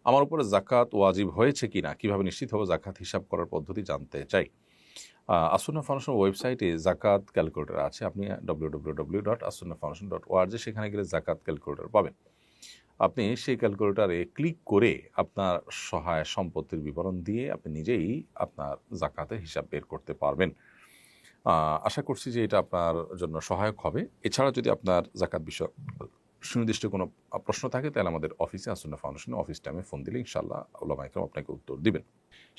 আমার উপরে জাকাত ওয়াজিব হয়েছে কিনা, কিভাবে নিশ্চিত হবো, জাকাত হিসাব করার পদ্ধতি জানতে চাই। আসুন্নাহ ফাউন্ডেশন ওয়েবসাইটে জাকাত ক্যালকুলেটর আছে। আপনি www.asunnahfoundation.org সেখানে গেলে জাকাত ক্যালকুলেটর পাবেন। আপনি সেই ক্যালকুলেটরে ক্লিক করে আপনার সহায় সম্পত্তির বিবরণ দিয়ে আপনি নিজেই আপনার জাকাতের হিসাব বের করতে পারবেন। আশা করছি যে এটা আপনার জন্য সহায়ক হবে। এছাড়া যদি আপনার জাকাত বিষয় সুনির্দিষ্ট কোনো প্রশ্ন থাকে তাহলে আমাদের অফিসে, আসুন্নাহ ফাউন্ডেশনের অফিস টাইমে ফোন দিলে ইনশাআল্লাহ উলামা ইকরাম আপনাকে উত্তর দিবেন।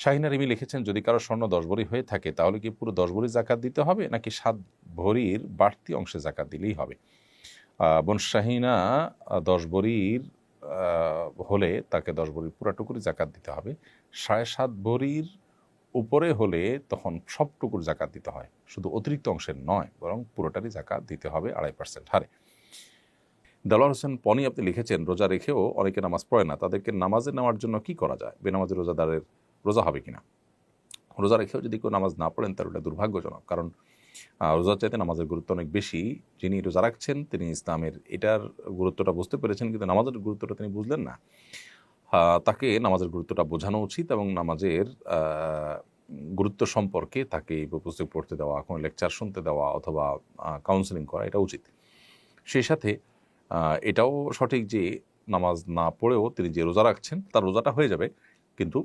শাহিনা রিমি লিখেছেন, যদি কারো স্বর্ণ 10 ভরি হয়ে থাকে তাহলে কি পুরো 10 ভরি জাকাত দিতে হবে নাকি 7 ভরির বাড়তি অংশে জাকাত দিলেই হবে? বোন শাহিনা, 10 ভরির হলে তাকে 10 ভরির পুরাটুকুরি জাকাত দিতে হবে। 7.5 ভরির উপরে হলে তখন সবটুকুর জাকাত দিতে হয়, শুধু অতিরিক্ত অংশের নয়, বরং পুরোটারই জাকাত দিতে হবে 2.5% হারে। দেলোয়ার হোসেন পনি আপনি লিখেছেন, রোজা রেখেও অনেকে নামাজ পড়ে না, তাদেরকে নামাজে নেওয়ার জন্য কি করা যায়? বেনামাজি রোজাদারের রোজা হবে কিনা? রোজা রেখেও যদি কেউ নামাজ না পড়েন তার ওটা দুর্ভাগ্যজনক, কারণ রোজার চাইতে নামাজের গুরুত্ব অনেক বেশি। যিনি রোজা রাখছেন তিনি ইসলামের এটার গুরুত্বটা বুঝতে পেরেছেন, কিন্তু নামাজের গুরুত্বটা তিনি বুঝলেন না। তাকে নামাজের গুরুত্বটা বোঝানো উচিত এবং নামাজের গুরুত্ব সম্পর্কে তাকে পুস্তক পড়তে দেওয়া, কোনো লেকচার শুনতে দেওয়া অথবা কাউন্সেলিং করা, এটা উচিত। সেই সাথে এটাও সঠিক যে নামাজ না পড়েও তিনি যে রোজা রাখছেন তার রোজাটা হয়ে যাবে, কিন্তু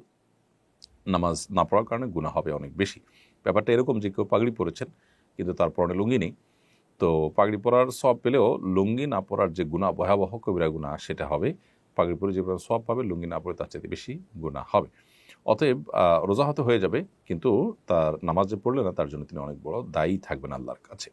নামাজ না পড়ার কারণে গুনাহ হবে অনেক বেশি। ব্যাপারটা এরকম যে কেউ পাগড়ি পরেছেন কিন্তু তার পরনে লুঙ্গি নেই, তো পাগড়ি পরার সওয়াব পেলেও লুঙ্গি না পরার যে গুনাহ, ভয়াবহ কবিরা গুনাহ, সেটা হবে। পাগড়ি পরে যে সওয়াব পাবে, লুঙ্গি না পরে তার চাইতে বেশি গুনাহ হবে। অতএব রোজা হতে হয়ে যাবে, কিন্তু তার নামাজ যে পড়লে না তার জন্য তিনি অনেক বড় দায়ী থাকবেন আল্লাহর কাছে।